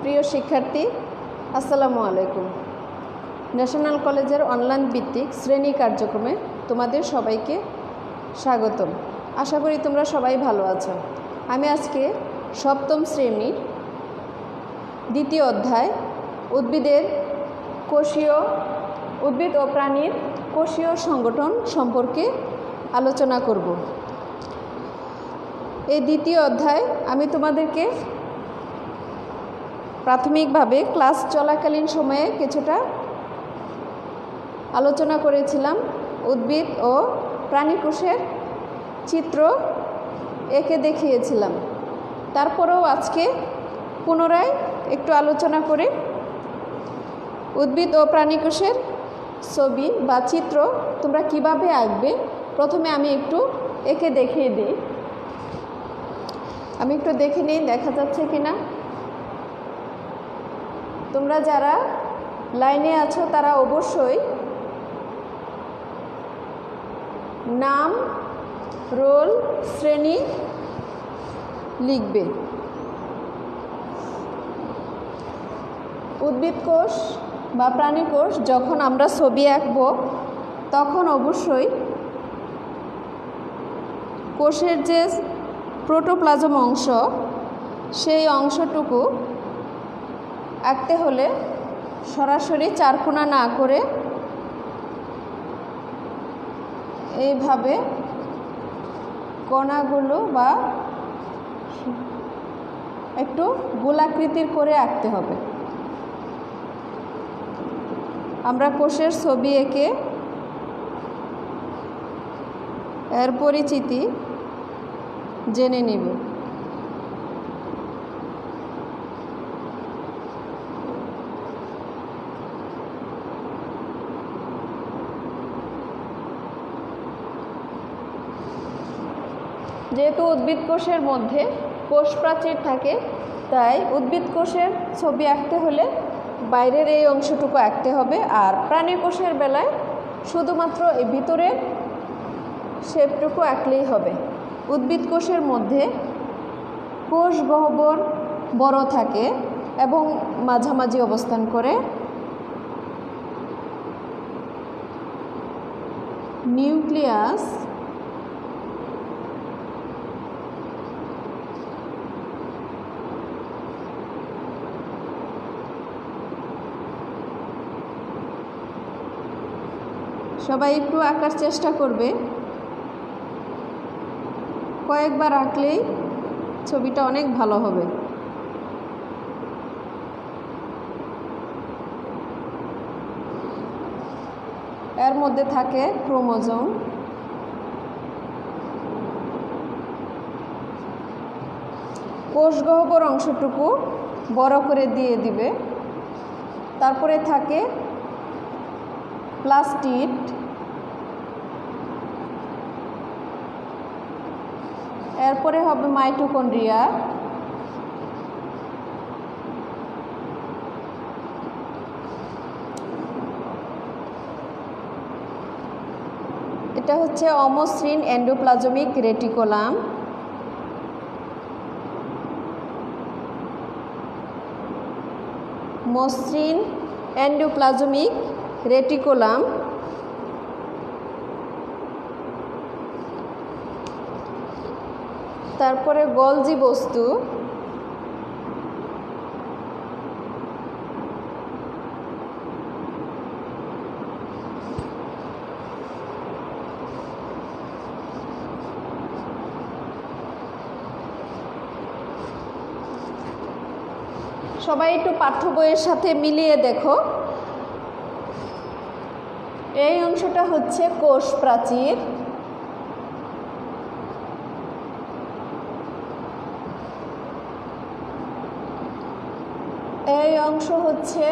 প্রিয় শিক্ষার্থী, আসসালামু আলাইকুম। ন্যাশনাল কলেজের অনলাইন ভিত্তিক শ্রেণী কার্যক্রমে তোমাদের সবাইকে স্বাগতম। আশা করি তোমরা সবাই ভালো আছো। আমি আজকে সপ্তম শ্রেণীর দ্বিতীয় অধ্যায় উদ্ভিদ ও প্রাণীর কোষীয় সংগঠন সম্পর্কে আলোচনা করব। এই দ্বিতীয় অধ্যায় আমি তোমাদেরকে প্রাথমিকভাবে ক্লাস চলাকালীন সময়ে কিছুটা আলোচনা করেছিলাম। উদ্ভিদ ও প্রাণী কোষের চিত্র এঁকে দেখিয়েছিলাম। তারপরেও আজকে পুনরায় একটু আলোচনা করে উদ্ভিদ ও প্রাণী কোষের ছবি বা চিত্র তোমরা কিভাবে আঁকবে প্রথমে আমি একটু এঁকে দেখিয়ে দিই। আমি একটু দেখে নিই দেখা যাচ্ছে কিনা। তোমরা যারা লাইনে আছো তারা অবশ্যই নাম, রোল, শ্রেণী লিখবে। উদ্ভিদ কোষ বা প্রাণী কোষ যখন আমরা ছবি আঁকব তখন অবশ্যই কোষের যে প্রোটোপ্লাজম অংশ সেই অংশটুকু আঁকতে হলে সরাসরি চারকোনা না করে এইভাবে কণাগুলো বা একটু গোলাকৃতির করে আঁকতে হবে। আমরা কোষের ছবি এঁকে এর পরিচিতি জেনে নিব। যেহেতু উদ্ভিদ কোষের মধ্যে কোষ প্রাচীর থাকে, তাই উদ্ভিদ কোষের ছবি আঁকতে হলে বাইরের এই অংশটুকু আঁকতে হবে। আর প্রাণী কোষের বেলায় শুধুমাত্র এই ভিতরের শেপটুকু আঁকলেই হবে। উদ্ভিদ কোষের মধ্যে কোষ গহ্বর বড় থাকে এবং মাঝামাঝি অবস্থান করে। নিউক্লিয়াস সবাই একটু আঁকার চেষ্টা করবে। কয়েকবার আঁকলেই ছবিটা অনেক ভালো হবে। এর মধ্যে থাকে ক্রোমোজোম। কোষ গহ্বর অংশটুকু বড় করে দিয়ে দিবে। তারপরে থাকে প্লাস্টিড, এরপরে হবে মাইটোকন্ড্রিয়া, এটা হচ্ছে অমসৃণ এন্ডোপ্লাজমিক রেটিকুলাম, মসৃণ এন্ডোপ্লাজমিক রেটিকুলাম, তারপরে গলজি বস্তু, সবাই একটু পাঠ্য বইয়ের সাথে মিলিয়ে দেখো। এই অংশটা হচ্ছে কোষ প্রাচীর। এই অংশ হচ্ছে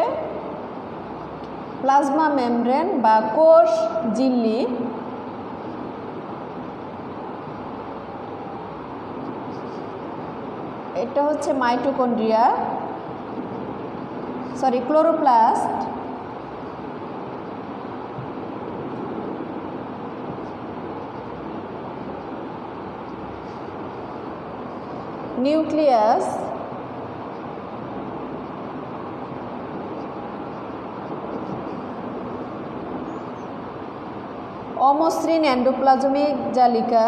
প্লাজমা মেমব্রেন বা কোষ ঝিল্লি। এটা হচ্ছে মাইটোকন্ড্রিয়া, ক্লোরোপ্লাস্ট। নিউক্লিয়াস, অমসৃণ এন্ডোপ্লাজমিক জালিকা,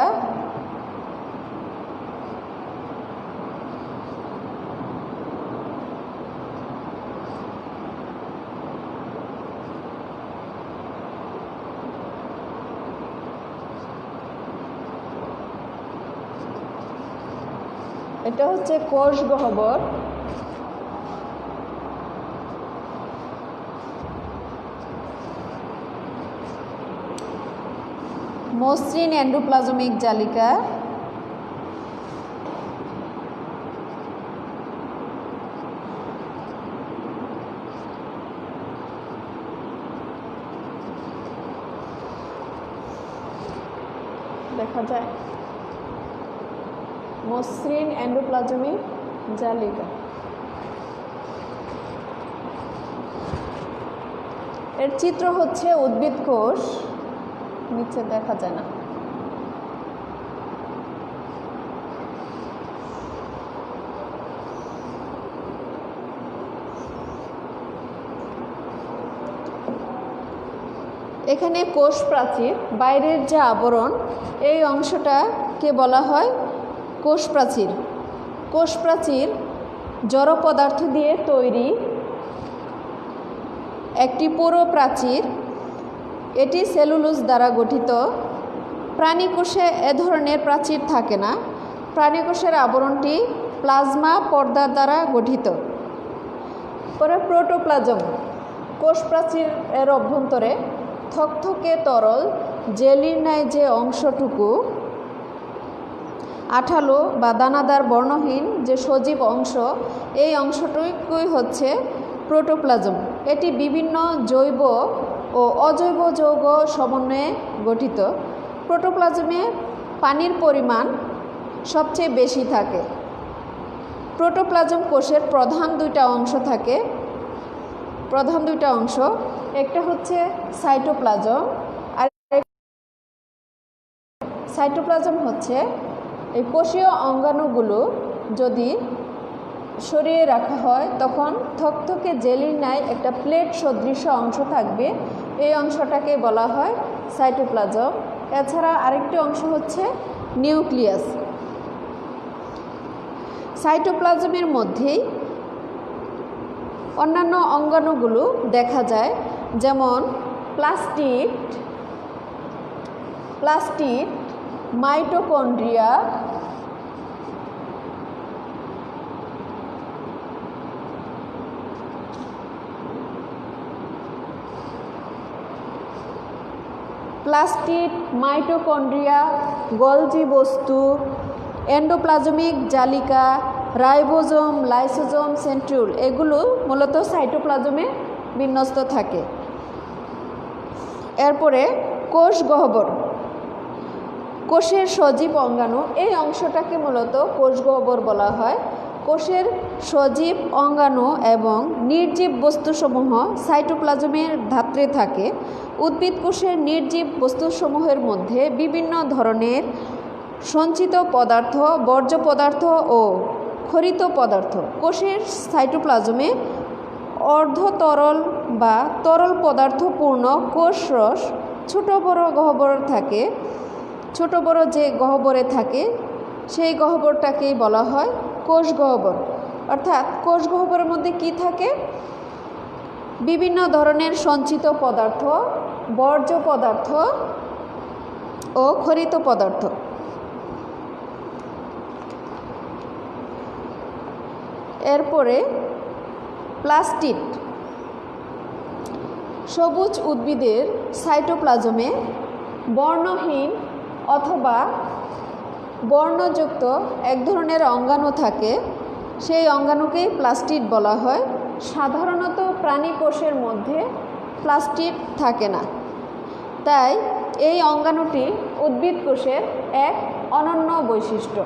এটা হচ্ছে কোষ গহ্বর। মসৃণ এন্ডোপ্লাজমিক জালিকা, দেখা যায় মসৃণ এন্ডোপ্লাজমিক জালিকা। এর চিত্র হচ্ছে উদ্ভিদ কোষ, নিচে দেখা যায় না। এখানে কোষ প্রাচীর, বাইরের যে আবরণ, এই অংশটাকে বলা হয় কোষ প্রাচীর। কোষ প্রাচীর জড় পদার্থ দিয়ে তৈরি একটি পুরো প্রাচীর। এটি সেলুলোজ দ্বারা গঠিত। প্রাণী কোষে এ ধরনের প্রাচীর থাকে না। প্রাণী কোষের আবরণটি প্লাজমা পর্দার দ্বারা গঠিত। পরে প্রোটোপ্লাজম, কোষ প্রাচীর এর অভ্যন্তরে থকথকে তরল জেলির ন্যায় যে অংশটুকু আঠালো বা দানাদার বর্ণহীন যে সজীব অংশ, এই অংশটুকুই হচ্ছে প্রোটোপ্লাজম। এটি বিভিন্ন জৈব ও অজৈব যৌগ সমন্বয়ে গঠিত। প্রোটোপ্লাজমে পানির পরিমাণ সবচেয়ে বেশি থাকে। প্রোটোপ্লাজম কোষের প্রধান দুইটা অংশ, একটা হচ্ছে সাইটোপ্লাজম, আর সাইটোপ্লাজম হচ্ছে এই কোষীয় অঙ্গাণুগুলো যদি সরিয়ে রাখা হয় তখন থকথকে জেলির ন্যায় একটা প্লেট সদৃশ অংশ থাকবে, এই অংশটাকে বলা হয় সাইটোপ্লাজম। এছাড়া আরেকটি অংশ হচ্ছে নিউক্লিয়াস। সাইটোপ্লাজমের মধ্যেই অন্যান্য অঙ্গাণুগুলো দেখা যায়, যেমন প্লাস্টিড, মাইটোকন্ড্রিয়া, গলজি বস্তু, এন্ডোপ্লাজমিক জালিকা, রাইবোজোম, লাইসোজোম, সেন্ট্রিওল, এগুলো মূলত সাইটোপ্লাজমে বিন্যস্ত থাকে। এরপরে কোষ গহ্বর, কোষের সজীব অঙ্গাণু, এই অংশটাকে মূলত কোষ গহ্বর বলা হয়। কোষের সজীব অঙ্গাণু এবং নির্জীব বস্তুসমূহ সাইটোপ্লাজমের ধাত্রে থাকে। উদ্ভিদ কোষের নির্জীব বস্তুসমূহের মধ্যে বিভিন্ন ধরনের সঞ্চিত পদার্থ, বর্জ্য পদার্থ ও ক্ষরিত পদার্থ। কোষের সাইটোপ্লাজমে অর্ধতরল বা তরল পদার্থপূর্ণ কোষরস ছোট বড় গহ্বর থাকে। ছোট বড় যে গহ্বরে থাকে সেই গহ্বরটাকেই বলা হয় কোষ গহ্বর। অর্থাৎ কোষ গহ্বরের মধ্যে কি থাকে? বিভিন্ন ধরনের সঞ্চিত পদার্থ, বর্জ্য পদার্থ ও ক্ষরিত পদার্থ। এরপরে প্লাস্টিড, সবুজ উদ্ভিদের সাইটোপ্লাজমে বর্ণহীন অথবা বর্ণযুক্ত এক ধরনের অঙ্গাণু থাকে, সেই অঙ্গাণুকেই প্লাস্টিড বলা হয়। সাধারণত প্রাণী কোষের মধ্যে প্লাস্টিড থাকে না, তাই এই অঙ্গাণুটি উদ্ভিদ কোষের এক অনন্য বৈশিষ্ট্য।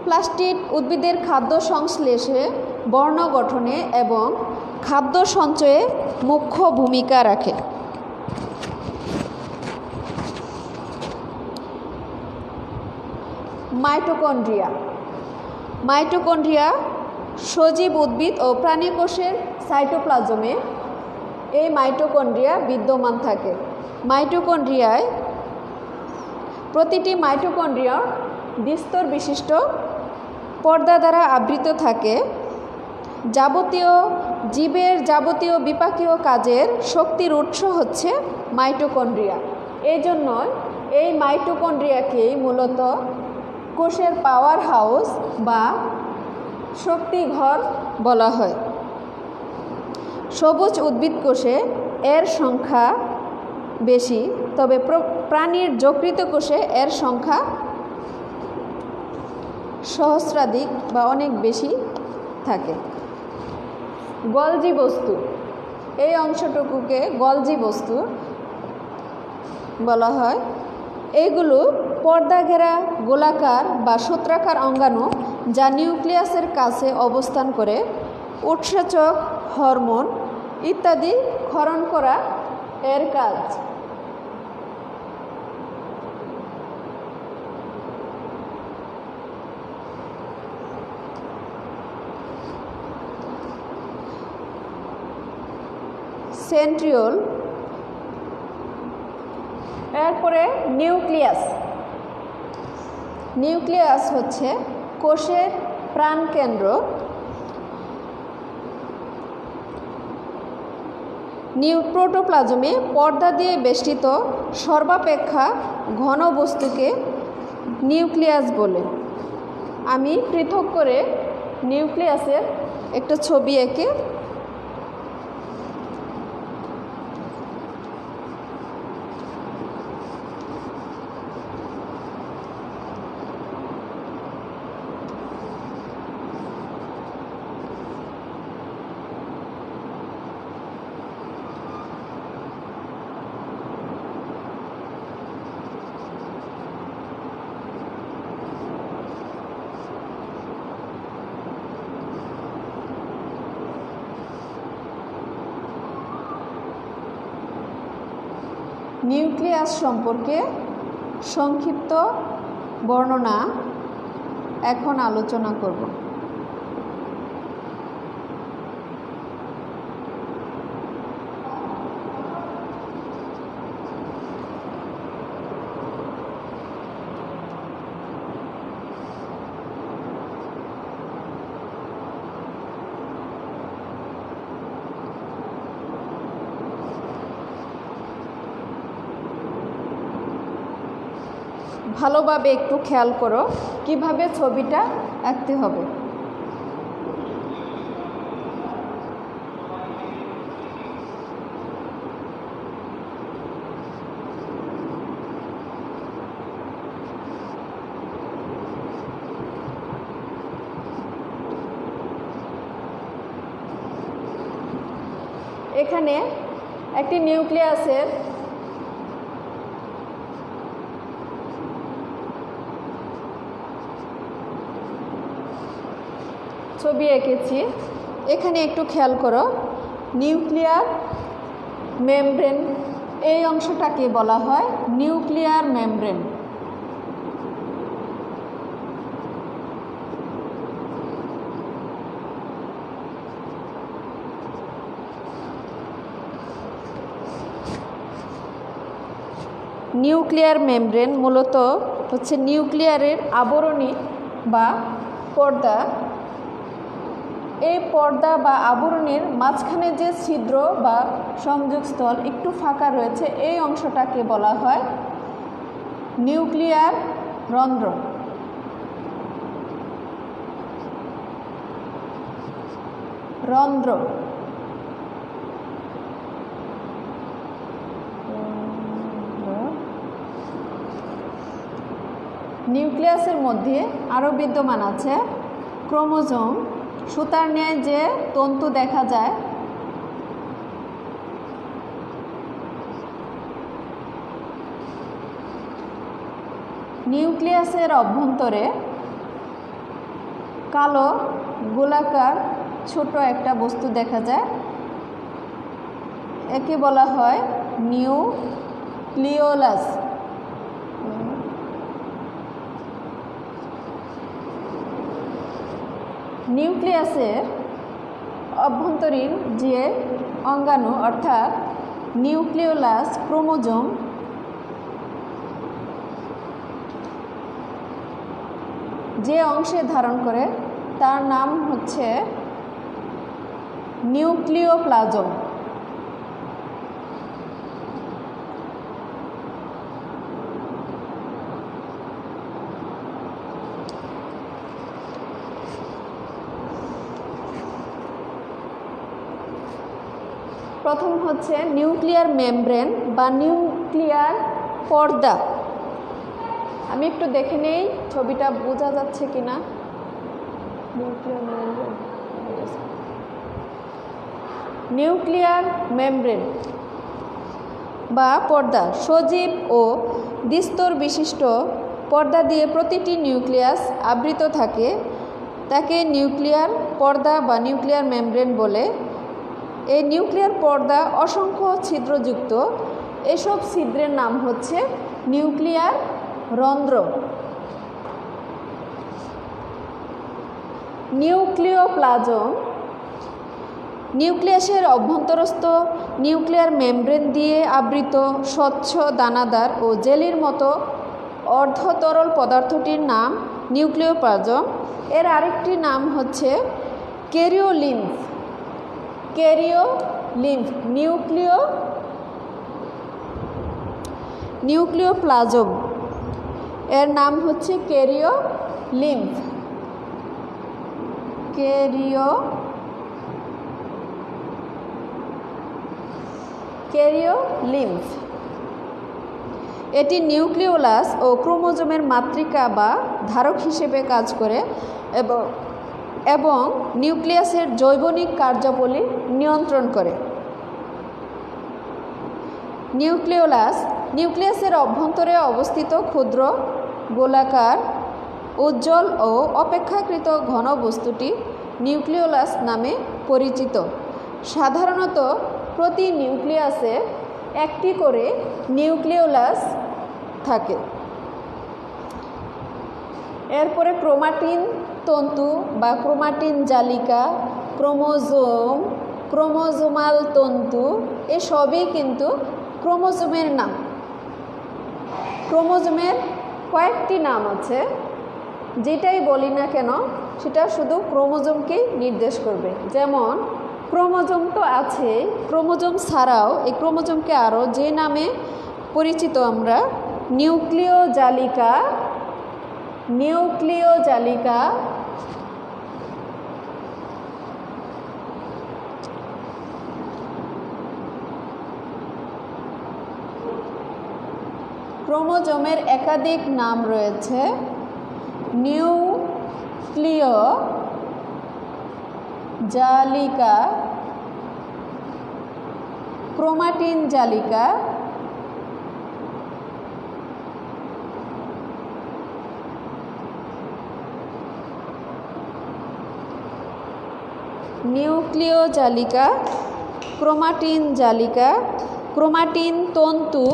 প্লাস্টিড উদ্ভিদের খাদ্য সংশ্লেষে, বর্ণ গঠনে এবং খাদ্য সঞ্চয়ে মুখ্য ভূমিকা রাখে। মাইটোকন্ড্রিয়া সজীব উদ্ভিদ ও প্রাণী কোষের সাইটোপ্লাজমে এই মাইটোকন্ড্রিয়া বিদ্যমান থাকে। মাইটোকন্ড্রিয়ায় প্রতিটি মাইটোকন্ড্রিয়া দ্বিস্তর বিশিষ্ট পর্দা দ্বারা আবৃত থাকে। জীবের যাবতীয় বিপাকীয় কাজের শক্তির উৎস হচ্ছে মাইটোকন্ড্রিয়া। এই জন্য এই মাইটোকন্ড্রিয়াকেই মূলত কোষের পাওয়ার হাউস বা শক্তিঘর বলা হয়। সবুজ উদ্ভিদ কোষে এর সংখ্যা বেশি, তবে প্রাণীর যকৃত কোষে এর সংখ্যা সহস্রাধিক বা অনেক বেশি থাকে। গলজি বস্তু, এই অংশটুকুকে গলজি বস্তু বলা হয়। এইগুলো পর্দা ঘেরা গোলাকার বা সূত্রাকার অঙ্গাণু যা নিউক্লিয়াসের কাছে অবস্থান করে উৎসেচক, হরমোন ইত্যাদি ক্ষরণ করা এর কাজ। সেন্ট্রিওল, এরপরে নিউক্লিয়াস। নিউক্লিয়াস হচ্ছে কোষের প্রাণকেন্দ্র। প্রোটোপ্লাজমে পর্দা দিয়ে বেষ্টিত সর্বাপেক্ষা ঘন বস্তুকে নিউক্লিয়াস বলে। আমি পৃথক করে নিউক্লিয়াসের একটা ছবি এঁকে নিউক্লিয়াস সম্পর্কে সংক্ষিপ্ত বর্ণনা এখন আলোচনা করব। ভালোভাবে একটু খেয়াল করো কিভাবে ছবিটা আঁকতে হবে। এখানে একটি নিউক্লিয়াসের ছবি এঁকেছি। এখানে একটু খেয়াল করো, নিউক্লিয়ার মেমব্রেন, এই অংশটাকে বলা হয় নিউক্লিয়ার মেমব্রেন। নিউক্লিয়ার মেমব্রেন মূলত হচ্ছে নিউক্লিয়ারের আবরণী বা পর্দা। এই পর্দা বা আবরণীর মাঝখানে যে ছিদ্র বা সংযোগস্থল একটু ফাঁকা রয়েছে, এই অংশটাকে বলা হয় নিউক্লিয়ার রন্ধ্র। রন্ধ্র নিউক্লিয়াসের মধ্যে আরও বিদ্যমান আছে ক্রোমোজোম, সুতার ন্যায় যে তন্তু দেখা যায়, নিউক্লিয়াসের অভ্যন্তরে কালো গোলাকার ছোট একটা বস্তু দেখা যায়, একে বলা হয় নিউক্লিওলাস। নিউক্লিয়াসের অভ্যন্তরীণ যে অঙ্গাণু অর্থাৎ নিউক্লিওলাস ক্রোমোজোম যে অংশে ধারণ করে তার নাম হচ্ছে নিউক্লিওপ্লাজম। প্রথম হচ্ছে নিউক্লিয়ার মেমব্রেন বা নিউক্লিয়ার পর্দা। আমি একটু দেখে নেই ছবিটা বোঝা যাচ্ছে কিনা। নিউক্লিয়ার মেমব্রেন বা পর্দা সজীব ও দ্বিস্তর বিশিষ্ট পর্দা দিয়ে প্রতিটি নিউক্লিয়াস আবৃত থাকে, তাকে নিউক্লিয়ার পর্দা বা নিউক্লিয়ার মেমব্রেন বলে। এই নিউক্লিয়ার পর্দা অসংখ্য ছিদ্রযুক্ত, এসব ছিদ্রের নাম হচ্ছে নিউক্লিয়ার রন্ধ্র। নিউক্লিওপ্লাজম নিউক্লিয়াসের অভ্যন্তরস্থ নিউক্লিয়ার মেমব্রেন দিয়ে আবৃত স্বচ্ছ দানাদার ও জেলির মতো অর্ধতরল পদার্থটির নাম নিউক্লিওপ্লাজম। এর আরেকটি নাম হচ্ছে ক্যারিওলিম্ফ। ক্যারিওলিম্ফ নিউক্লিওপ্লাজম এর নাম হচ্ছে ক্যারিওলিম্ফ। ক্যারিওলিম্ফ এটি নিউক্লিওলাস ও ক্রোমোজোমের মাতৃকা বা ধারক হিসেবে কাজ করে এবং নিউক্লিয়াসের জৈবনিক কার্যাবলী নিয়ন্ত্রণ করে। নিউক্লিয়াসের অভ্যন্তরে অবস্থিত ক্ষুদ্র গোলাকার উজ্জ্বল ও অপেক্ষাকৃত ঘন বস্তুটি নিউক্লিওলাস নামে পরিচিত। সাধারণত প্রতি নিউক্লিয়াসে একটি করে নিউক্লিওলাস থাকে। এরপরে ক্রোমাটিন তন্তু বা ক্রোমাটিন জালিকা, ক্রোমোজোমাল তন্তু এসবই কিন্তু ক্রোমোজোমের নাম। ক্রোমোজোমের কয়েকটি নাম আছে, যেটাই বলি না কেন সেটা শুধু ক্রোমোজোমকেই নির্দেশ করবে। যেমন ক্রোমোজোম তো আছে, ক্রোমোজোম ছাড়াও এই ক্রোমোজোমকে আরও যে নামে পরিচিত আমরা নিউক্লিয় জালিকা, ক্রোমোজোমের একাধিক নাম রয়েছে। নিউক্লিয় জালিকা, ক্রোমাটিন জালিকা, নিউক্লিয় জালিকা, ক্রোমাটিন জালিকা, ক্রোমাটিন তন্তু,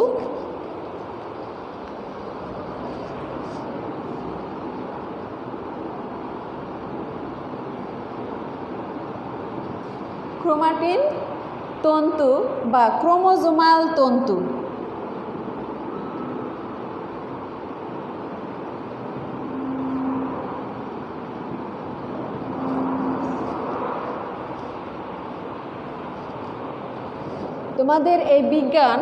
ক্রোমাটিন তন্তু বা ক্রোমোজোমাল তন্তু। তোমাদের এই বিজ্ঞান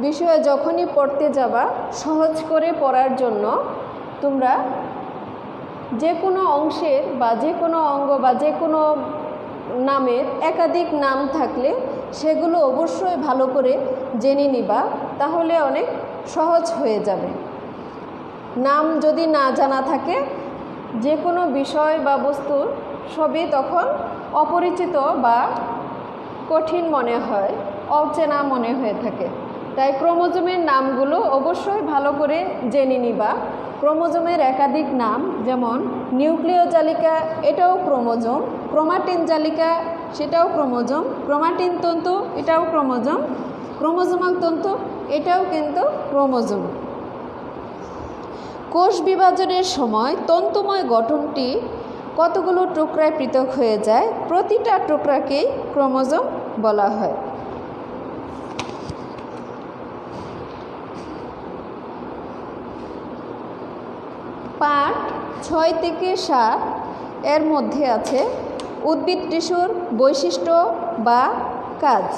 বিষয়ে যখনই পড়তে যাবা, সহজ করে পড়ার জন্য তোমরা যে কোনো অংশের বা যে কোনো অঙ্গ বা যে কোনো নামের একাধিক নাম থাকলে সেগুলো অবশ্যই ভালো করে জেনে নিবা, তাহলে অনেক সহজ হয়ে যাবে। নাম যদি না জানা থাকে যে কোনো বিষয় বা বস্তুর সবই তখন অপরিচিত বা কঠিন মনে হয়, অচেনা মনে হয়ে থাকে। তাই ক্রোমোজোমের নামগুলো অবশ্যই ভালো করে জেনে নিবা। ক্রোমোজোমের একাধিক নাম, যেমন নিউক্লিয় জালিকা এটাও ক্রোমোজোম, ক্রোমাটিন জালিকা সেটাও ক্রোমোজোম, ক্রোমাটিন তন্তু এটাও ক্রোমোজোম, ক্রোমোজোমাল তন্তু এটাও কিন্তু ক্রোমোজোম। কোষ বিভাজনের সময় তন্তুময় গঠনটি কতগুলো টুকরায় পৃথক হয়ে যায়, প্রতিটা টুকরাকেই ক্রোমোজোম বলা হয়। পার্ট 6 থেকে 7 এর মধ্যে আছে উদ্ভিদ টিস্যুর বৈশিষ্ট্য বা কাজ।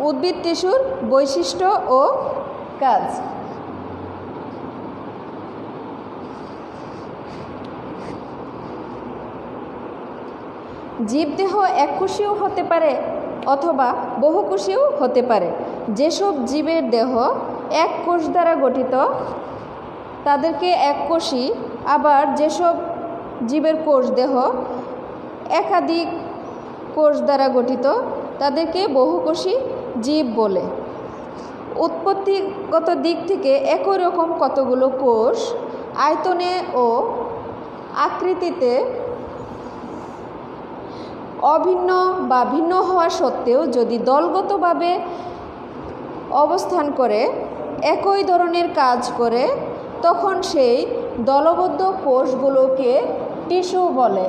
উদ্ভিদ টিস্যুর বৈশিষ্ট্য ও কাজ। জীবদেহ এককোষীয় হতে পারে অথবা বহুকোষীয় হতে পারে। যেসব জীবের দেহ এক কোষ দ্বারা গঠিত তাদেরকে এককোষী, আবার যেসব জীবের কোষ দেহ একাধিক কোষ দ্বারা গঠিত তাদেরকে বহুকোষী জীব বলে। উৎপত্তিগত দিক থেকে একই রকম কতগুলো কোষ আয়তনে ও আকৃতিতে অভিন্ন বা ভিন্ন হওয়া সত্ত্বেও যদি দলগতভাবে অবস্থান করে একই ধরনের কাজ করে তখন সেই দলবদ্ধ কোষগুলোকে টিস্যু বলে।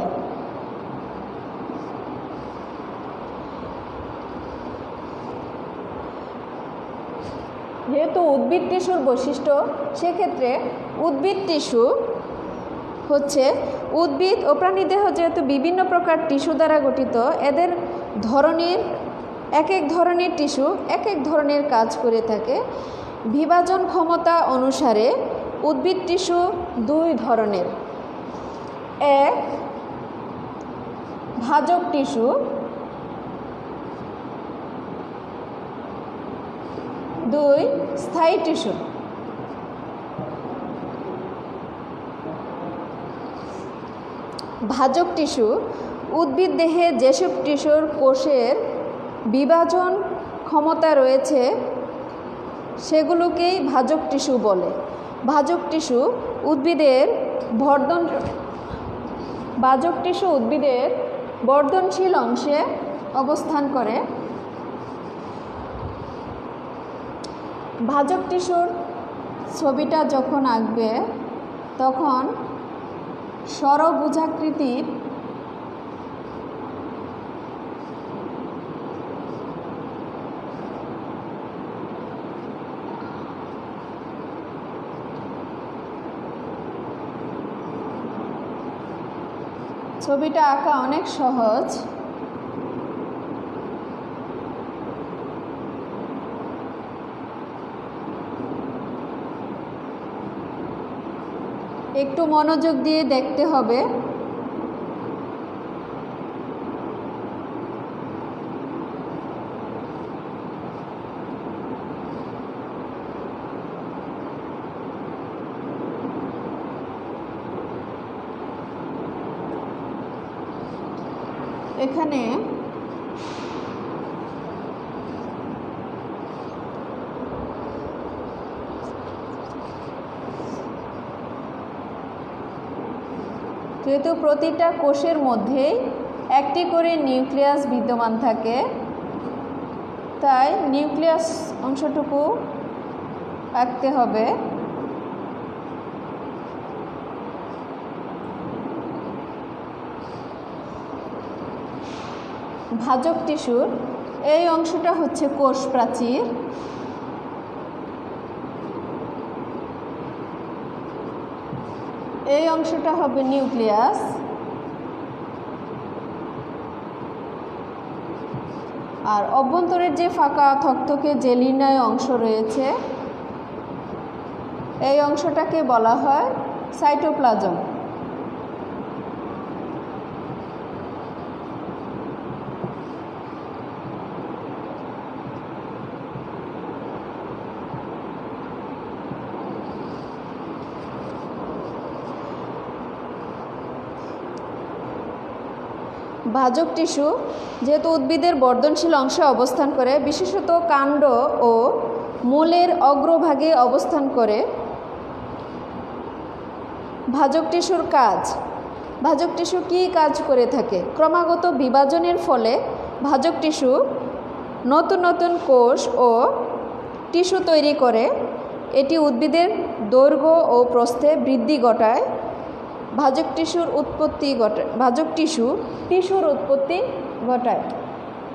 যেহেতু উদ্ভিদ টিস্যুর বৈশিষ্ট্য, সেক্ষেত্রে উদ্ভিদ টিস্যু হচ্ছে উদ্ভিদ ও প্রাণীদেহ যেহেতু বিভিন্ন প্রকার টিস্যু দ্বারা গঠিত, এদের ধরনের এক এক ধরনের টিস্যু এক এক ধরনের কাজ করে থাকে। বিভাজন ক্ষমতা অনুসারে উদ্ভিদ টিস্যু দুই ধরনের, এক ভাজক টিস্যু, দুই স্থায়ী টিস্যু। ভাজক টিস্যু উদ্ভিদ দেহে যেসব টিস্যুর কোষের বিভাজন ক্ষমতা রয়েছে সেগুলোকেই ভাজক টিস্যু বলে। ভাজক টিস্যু উদ্ভিদের বর্ধনশীল অংশে অবস্থান করে। ভাজক টিস্যুর ছবিটা যখন আঁকবে তখন ষড়ভুজাকৃতির ছবিটা আঁকা অনেক সহজ। একটু মনোযোগ দিয়ে দেখতে হবে। এখানে যেহেতু প্রতিটা কোষের মধ্যেই একটি করে নিউক্লিয়াস বিদ্যমান থাকে, তাই নিউক্লিয়াস অংশটুকু আঁকতে হবে। ভাজক টিস্যুর এই অংশটা হচ্ছে কোষ প্রাচীর। এই অংশটা হবে নিউক্লিয়াস। আর অভ্যন্তরের যে ফাঁকা থকথকে জেলিনায় অংশ রয়েছে এই অংশটাকে বলা হয় সাইটোপ্লাজম। ভাজক টিস্যু যেহেতু উদ্ভিদের বর্ধনশীল অংশে অবস্থান করে, বিশেষত কাণ্ড ও মূলের অগ্রভাগে অবস্থান করে। ভাজক টিস্যুর কাজ। ভাজক টিস্যু কী কাজ করে থাকে? ক্রমাগত বিভাজনের ফলে ভাজক টিস্যু নতুন নতুন কোষ ও টিস্যু তৈরি করে। এটি উদ্ভিদের দৈর্ঘ্য ও প্রস্থে বৃদ্ধি ঘটায়। ভাজক টিস্যুর উৎপত্তি টিস্যুর উৎপত্তি ঘটায়।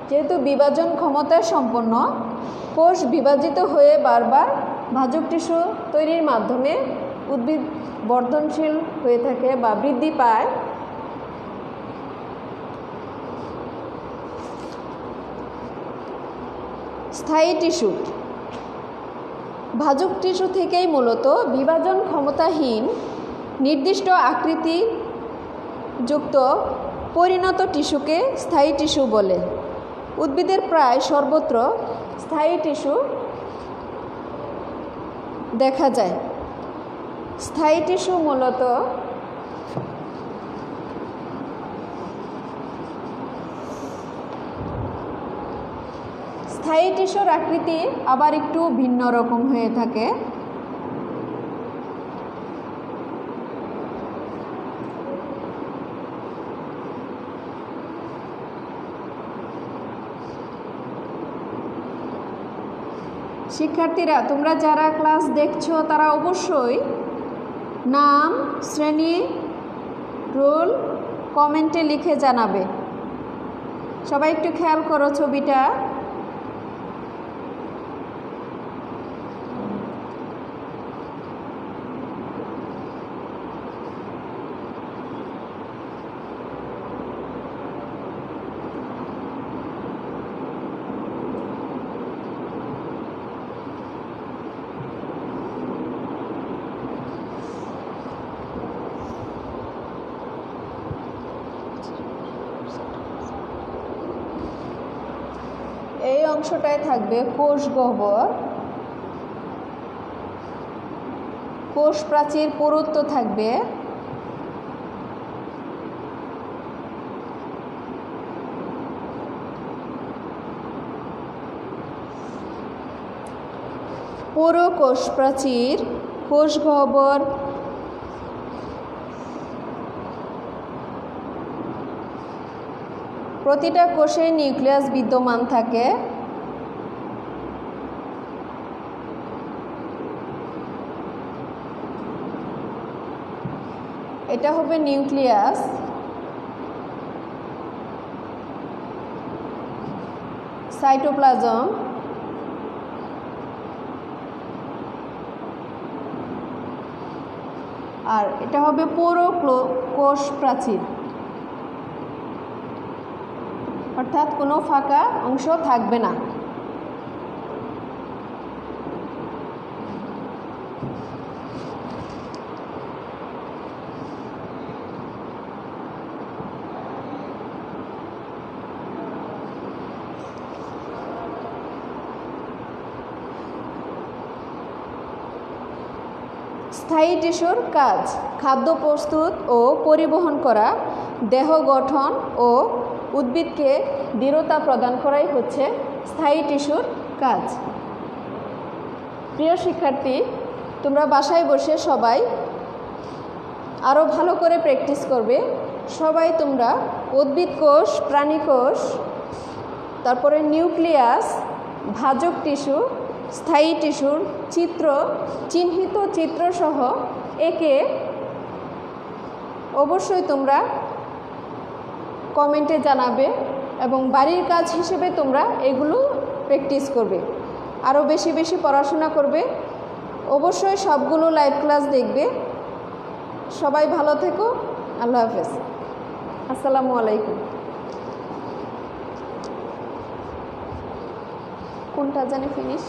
যেহেতু বিভাজন ক্ষমতা সম্পন্ন, কোষ বিভাজিত হয়ে বারবার ভাজক টিস্যু তৈরির মাধ্যমে উদ্ভিদ বর্ধনশীল হয়ে থাকে বা বৃদ্ধি পায়। স্থায়ী টিস্যু। ভাজক টিস্যু থেকেই মূলত বিভাজন ক্ষমতাহীন নির্দিষ্ট আকৃতি যুক্ত পরিণত টিস্যুকে স্থায়ী টিস্যু বলে। উদ্ভিদের প্রায় সর্বত্র স্থায়ী টিস্যু দেখা যায়। স্থায়ী টিস্যু মূলত স্থায়ী টিস্যুর আকৃতি আবার একটু ভিন্ন রকম হয়ে থাকে। শিক্ষার্থীরা, তোমরা যারা ক্লাস দেখছো তারা অবশ্যই নাম, শ্রেণী, রোল কমেন্টে লিখে জানাবে। সবাই একটু খেয়াল করো ছবিটা। এই অংশটায় থাকবে কোষ গহ্বর। কোষ প্রাচীর পুরুত্ব থাকবে। পুরো কোষ প্রাচীর, কোষ গহ্বর, প্রতিটা কোষে নিউক্লিয়াস বিদ্যমান থাকে। এটা হবে নিউক্লিয়াস। সাইটোপ্লাজম, আর এটা হবে পুরো কোষ প্রাচীর, অর্থাৎ কোনো ফাঁকা অংশ থাকবে না। স্থায়ী টিস্যুর কাজ: খাদ্য প্রস্তুত ও পরিবহন করা, দেহ গঠন ও উদ্ভিদকে দৃঢ়তা প্রদান করাই হচ্ছে স্থায়ী টিস্যুর কাজ। প্রিয় শিক্ষার্থী, তোমরা বাসায় বসে সবাই আরও ভালো করে প্র্যাকটিস করবে। সবাই তোমরা উদ্ভিদ কোষ, প্রাণী কোষ, তারপরে নিউক্লিয়াস, ভাজক টিস্যু, স্থায়ী টিস্যুর চিহ্নিত চিত্রসহ একে অবশ্যই তোমরা কমেন্টে জানাবে এবং বাড়ির কাজ হিসেবে তোমরা এগুলো প্র্যাকটিস করবে। আরও বেশি বেশি পড়াশোনা করবে। অবশ্যই সবগুলো লাইভ ক্লাস দেখবে। সবাই ভালো থেকো। আল্লাহ হাফেজ। আসসালামু আলাইকুম। কোনটা জানি ফিনিশ।